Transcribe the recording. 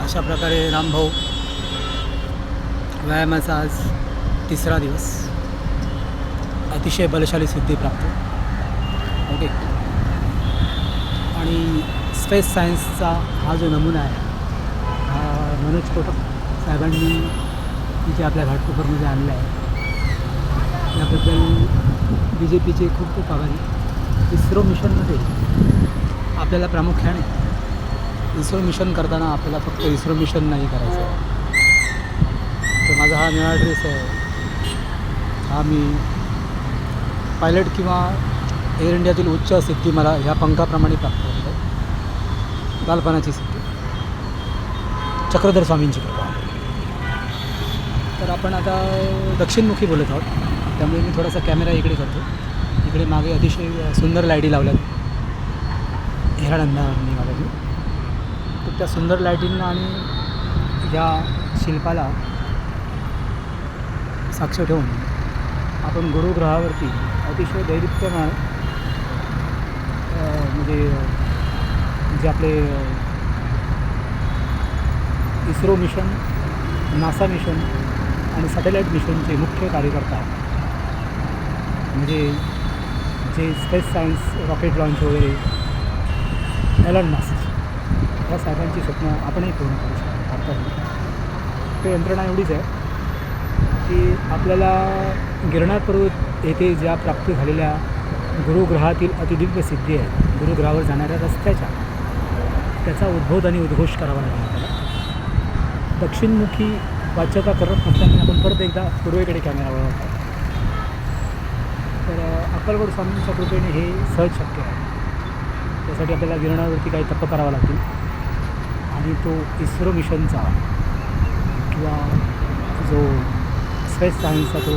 अशा प्रकारे रामभाऊ व्यायामाचा आज तिसरा दिवस, अतिशय बलशाली सिद्धी प्राप्त. ओके. आणि स्पेस सायन्सचा हा जो नमुना आहे हा मनोज कोटक साहेबांनी इथे आपल्या घाटकोपरमध्ये आणला आहे. याबद्दल BJPचे खूप खूप आभारी. इस्रो मिशनमध्ये आपल्याला प्रामुख्याने इस्रो मिशन करताना आपल्याला फक्त इस्रो मिशन नाही करायचं आहे. तर माझा हा नवा ड्रेस आहे, हा मी पायलट किंवा एअर इंडियातील उच्च सिद्धी मला ह्या पंखाप्रमाणे प्राप्त होत आहे. बालपणाची सिद्धी, चक्रधर स्वामींची कृपा. तर आपण आता दक्षिणमुखी बोलत आहोत, त्यामुळे मी थोडासा कॅमेरा इकडे करतो. इकडे मागे अतिशय सुंदर लाईटी लावल्यात हिरानंदावर निघाल्या. तर त्या सुंदर लाईटींना आणि या शिल्पाला साक्ष ठेवून आपण गुरुग्रहावरती अतिशय दैदिप्यमान म्हणजे जे आपले इस्रो मिशन, नासा मिशन आणि सॅटेलाईट मिशनचे मुख्य कार्यकर्ता म्हणजे जे स्पेस सायन्स रॉकेट लॉन्च वगैरे एलन मस्क या साहेबांची स्वप्न आपणही पूर्ण करू शकतो भारतातली. ते यंत्रणा एवढीच आहे की आपल्याला गिरनार पर्वत येथे ज्या प्राप्त झालेल्या गुरुग्रहातील अतिदिव्य सिद्धी आहे, गुरुग्रहावर जाणाऱ्या रस्त्याच्या, त्याचा उद्बोध आणि उद्घोष करावा लागला आपल्याला. दक्षिणमुखी वाच्यता करत नसल्याने आपण परत एकदा पूर्वेकडे कॅमेरा वळवतो. तर अक्कलकोट स्वामींच्या कृपेने हे सहज शक्य आहे. त्यासाठी आपल्याला गिरणावरती काही तप करावा लागतील आणि तो इस्रो मिशनचा किंवा जो स्पेस सायन्सचा तो